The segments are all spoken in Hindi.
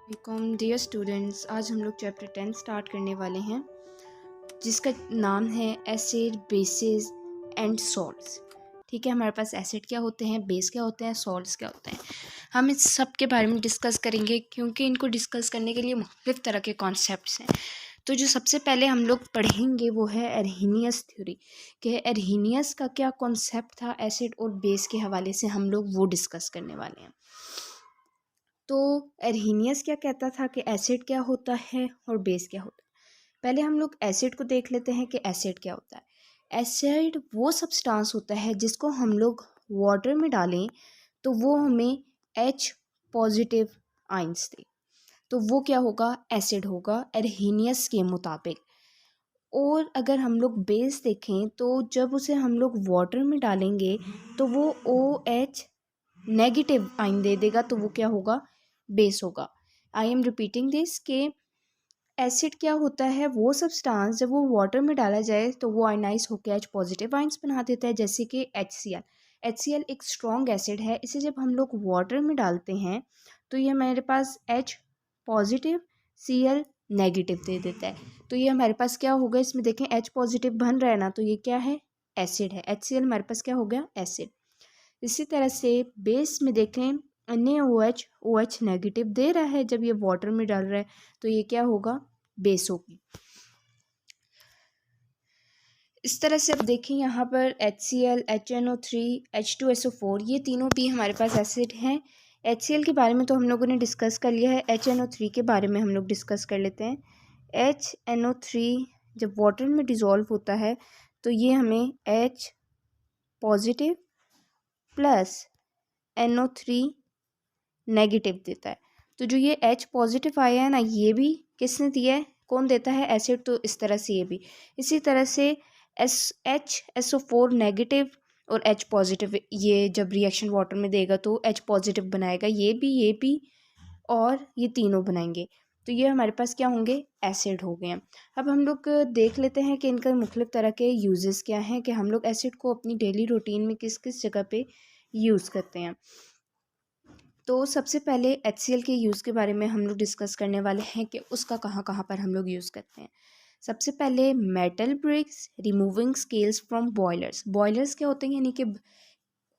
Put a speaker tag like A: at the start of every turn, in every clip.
A: Welcome dear students. आज हम लोग चैप्टर 10 स्टार्ट करने वाले हैं जिसका नाम है एसिड बेसिस एंड सॉल्ट्स। ठीक है, हमारे पास एसिड क्या होते हैं, बेस क्या होते हैं, सॉल्ट्स क्या होते हैं। हम इस सब के बारे में डिस्कस करेंगे क्योंकि इनको डिस्कस करने के लिए मुख्तलिफ तरह के कॉन्सेप्ट्स हैं। तो जो सबसे पहले हम लोग पढ़ेंगे वो है अर्हीनियस थ्योरी कि अर्हीनियस का क्या कॉन्सेप्ट था एसिड और बेस के हवाले से हम लोग वो डिस्कस करने वाले हैं। तो अर्हीनियस क्या कहता था कि एसिड क्या होता है और बेस क्या होता है। पहले हम लोग एसिड को देख लेते हैं कि एसिड क्या होता है। एसिड वो सब्सटेंस होता है जिसको हम लोग वाटर में डालें तो वो हमें H पॉजिटिव आइंस दे, तो वो क्या होगा, एसिड होगा अर्हीनियस के मुताबिक। और अगर हम लोग बेस देखें तो जब उसे हम लोग वाटर में डालेंगे तो वो OH नेगेटिव आइन दे देगा, तो वो क्या होगा, बेस होगा। आई एम रिपीटिंग दिस के एसिड क्या होता है, वो सब्सटेंस जब वो वाटर में डाला जाए तो वो आयनाइज होकर H पॉजिटिव आइंस बना देता है, जैसे कि HCl एक स्ट्रॉन्ग एसिड है। इसे जब हम लोग वाटर में डालते हैं तो ये हमारे पास H पॉजिटिव Cl नेगेटिव दे देता है। तो ये हमारे पास क्या होगा, इसमें देखें H पॉजिटिव बन रहा है ना, तो ये क्या है, एसिड है। HCl हमारे पास क्या हो गया, एसिड। इसी तरह से बेस में देखें NaOH नेगेटिव दे रहा है जब ये वाटर में डाल रहा है, तो ये क्या होगा, बेस होगी। इस तरह से अब देखें यहाँ पर HCl, HNO3, H2SO4 ये तीनों भी हमारे पास एसिड हैं। HCl के बारे में तो हम लोगों ने डिस्कस कर लिया है। HNO3 के बारे में हम लोग डिस्कस कर लेते हैं। HNO3 जब वाटर में डिज़ोल्व होता है तो ये हमें H positive plus NO3 negative देता है। तो जो ये H पॉजिटिव आया है ना, ये भी किसने दिया है, कौन देता है, एसिड। तो इस तरह से ये भी, इसी तरह से HSO4 नेगेटिव और H पॉजिटिव, ये जब रिएक्शन वाटर में देगा तो H पॉजिटिव बनाएगा, ये भी और ये तीनों बनाएंगे। तो ये हमारे पास क्या होंगे, एसिड हो गए हैं। अब हम लोग देख लेते हैं कि इनका मुख्तलिफ तरह के यूजेस क्या हैं, कि हम लोग एसिड को अपनी डेली रूटीन में किस किस जगह पे यूज़ करते हैं। तो सबसे पहले HCl के यूज़ के बारे में हम लोग डिस्कस करने वाले हैं कि उसका कहाँ कहाँ पर हम लोग यूज़ करते हैं। सबसे पहले metal bricks removing scales from boilers. Boilers क्या होते हैं, यानी कि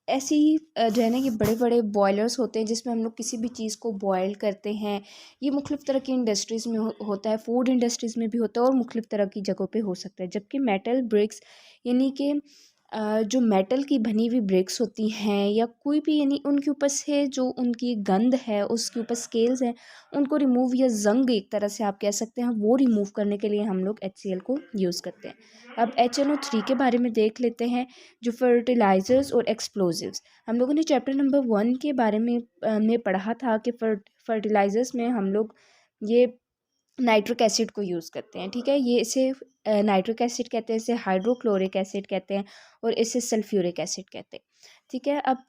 A: ऐसे ही जो है ना, ये बड़े बड़े बॉयलर्स होते हैं जिसमें हम लोग किसी भी चीज़ को बॉयल करते हैं। ये मुख्तलिफ तरह की इंडस्ट्रीज़ में होता है, फूड इंडस्ट्रीज़ में भी होता है और मुख्तलिफ तरह की जगहों पे हो सकता है। जबकि मेटल ब्रिक्स यानी कि जो मेटल की बनी हुई ब्रिक्स होती हैं या कोई भी, यानी उनके ऊपर से जो उनकी गंध है, उसके ऊपर स्केल्स हैं, उनको रिमूव या जंग एक तरह से आप कह सकते हैं, वो रिमूव करने के लिए हम लोग HCl को यूज़ करते हैं। अब HNO3 के बारे में देख लेते हैं, जो फर्टिलाइज़र्स और एक्सप्लोजिव्स। हम लोगों ने चैप्टर नंबर 1 के बारे में पढ़ा था कि फर्टिलाइज़र्स में हम लोग ये नाइट्रिक एसिड को यूज़ करते हैं। ठीक है, ये इसे नाइट्रिक एसिड कहते हैं, इसे हाइड्रोक्लोरिक एसिड कहते हैं और इसे सल्फ्यूरिक एसिड कहते हैं। ठीक है, अब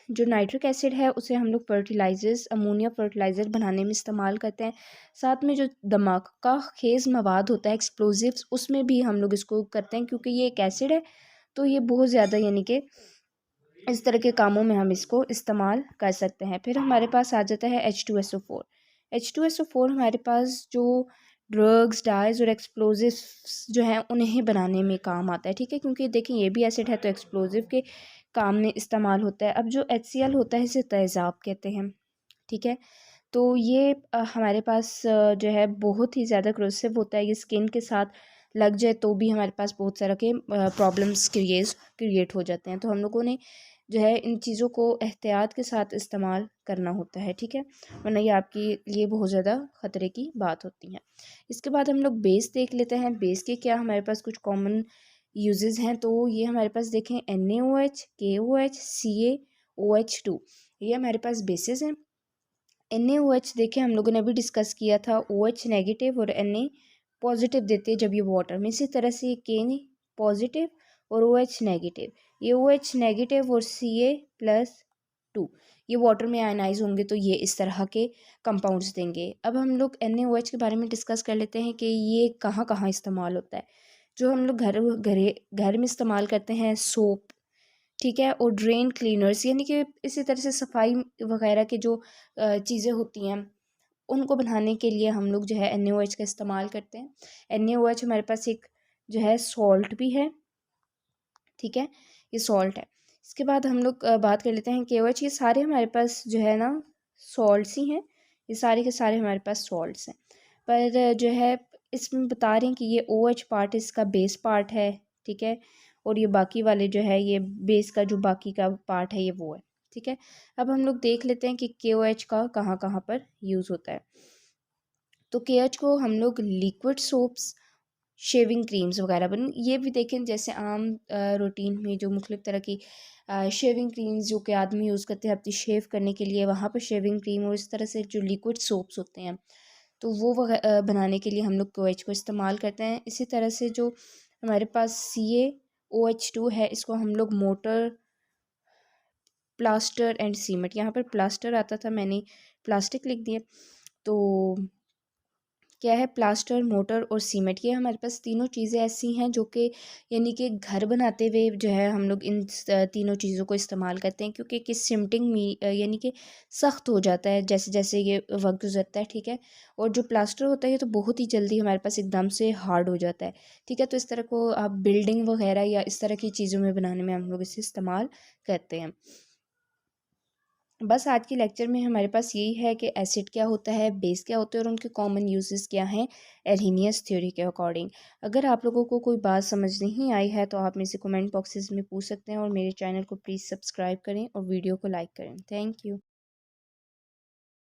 A: जो नाइट्रिक एसिड है उसे हम लोग फर्टिलाइज़र्स, अमोनिया फर्टिलाइज़र बनाने में इस्तेमाल करते हैं। साथ में जो धमाका खेज़ मवाद होता है, एक्सप्लोजिव्स, उसमें भी हम लोग इसको करते हैं क्योंकि ये एक एसिड है, तो ये बहुत ज़्यादा, यानी कि इस तरह के कामों में हम इसको इस्तेमाल कर सकते हैं। फिर हमारे पास आ जाता है H2SO4। H2SO4 हमारे पास जो ड्रग्स, डाइज और एक्सप्लोजिव्स जो हैं उन्हें बनाने में काम आता है। ठीक है, क्योंकि देखें ये भी एसिड है तो एक्सप्लोजिव के काम में इस्तेमाल होता है। अब जो HCl होता है इसे तेज़ाब कहते हैं। ठीक है, तो ये हमारे पास जो है बहुत ही ज़्यादा क्रोसिव होता है। ये स्किन के साथ लग जाए तो भी हमारे पास बहुत सारा के प्रॉब्लम्स क्रिएट हो जाते हैं। तो हम लोगों ने जो है इन चीज़ों को एहतियात के साथ इस्तेमाल करना होता है। ठीक है, वरना ये आपकी लिए बहुत ज़्यादा ख़तरे की बात होती है। इसके बाद हम लोग बेस देख लेते हैं। बेस के क्या हमारे पास कुछ कॉमन यूजेस हैं, तो ये हमारे पास देखें NaOH, KOH, CaOH2, ये हमारे पास बेसिस हैं। NaOH देखें हम लोगों ने अभी डिस्कस किया था, OH नेगेटिव और Na पॉजिटिव देते हैं जब ये वाटर में। इसी तरह से K पॉजिटिव और OH नेगेटिव, ये OH नेगेटिव और Ca+2 ये वाटर में आयनाइज होंगे तो ये इस तरह के कंपाउंड्स देंगे। अब हम लोग NaOH के बारे में डिस्कस कर लेते हैं कि ये कहाँ कहाँ इस्तेमाल होता है। जो हम लोग घर में इस्तेमाल करते हैं, सोप, ठीक है, और ड्रेन क्लीनर्स, यानी कि इसी तरह से सफाई वगैरह के जो चीज़ें होती हैं उनको बनाने के लिए हम लोग जो है NaOH का इस्तेमाल करते हैं। NaOH हमारे पास एक जो है सॉल्ट भी है, ठीक है, ये सॉल्ट है। इसके बाद हम लोग बात कर लेते हैं KOH। ये सारे हमारे पास जो है ना सॉल्ट्स ही हैं, ये सारे के सारे हमारे पास सॉल्ट्स हैं। पर जो है इसमें बता रहे हैं कि ये OH पार्ट इसका बेस पार्ट है, ठीक है, और ये बाकी वाले जो है ये बेस का जो बाकी का पार्ट है ये वो है, ठीक है। अब हम लोग देख लेते हैं कि KOH का कहाँ कहाँ पर यूज़ होता है। तो KOH को हम लोग लिक्विड सोप्स, शेविंग क्रीम्स वगैरह बन ये भी देखें, जैसे आम रूटीन में जो मुख्तलिफ़ तरह की शेविंग क्रीम्स जो कि आदमी यूज़ करते हैं अपनी शेव करने के लिए, वहाँ पर शेविंग क्रीम और इस तरह से जो लिक्विड सोप्स होते हैं तो वो बनाने के लिए हम लोग KOH को इस्तेमाल करते हैं। इसी तरह से जो हमारे पास CaOH2 है, इसको हम लोग मोटर, प्लास्टर एंड सीमेंट, यहाँ पर प्लास्टर आता था मैंने प्लास्टिक लिख दिया, तो क्या है प्लास्टर, मोटर और सीमेंट, ये हमारे पास तीनों चीज़ें ऐसी हैं जो कि यानी कि घर बनाते हुए जो है हम लोग इन तीनों चीज़ों को इस्तेमाल करते हैं, क्योंकि कि सिमटिंग में यानी कि सख्त हो जाता है जैसे जैसे ये वक्त गुजरता है, ठीक है। और जो प्लास्टर होता है ये तो बहुत ही जल्दी हमारे पास एकदम से हार्ड हो जाता है, ठीक है। तो इस तरह को आप बिल्डिंग वगैरह या इस तरह की चीज़ों में बनाने में हम लोग इसे इस्तेमाल करते हैं। बस आज के लेक्चर में हमारे पास यही है कि एसिड क्या होता है, बेस क्या होते हैं और उनके कॉमन यूजेस क्या हैं एर्हीनियस थ्योरी के अकॉर्डिंग। अगर आप लोगों को कोई बात समझ नहीं आई है तो आप मेरे से कमेंट बॉक्सेस में पूछ सकते हैं, और मेरे चैनल को प्लीज़ सब्सक्राइब करें और वीडियो को लाइक करें। Thank you.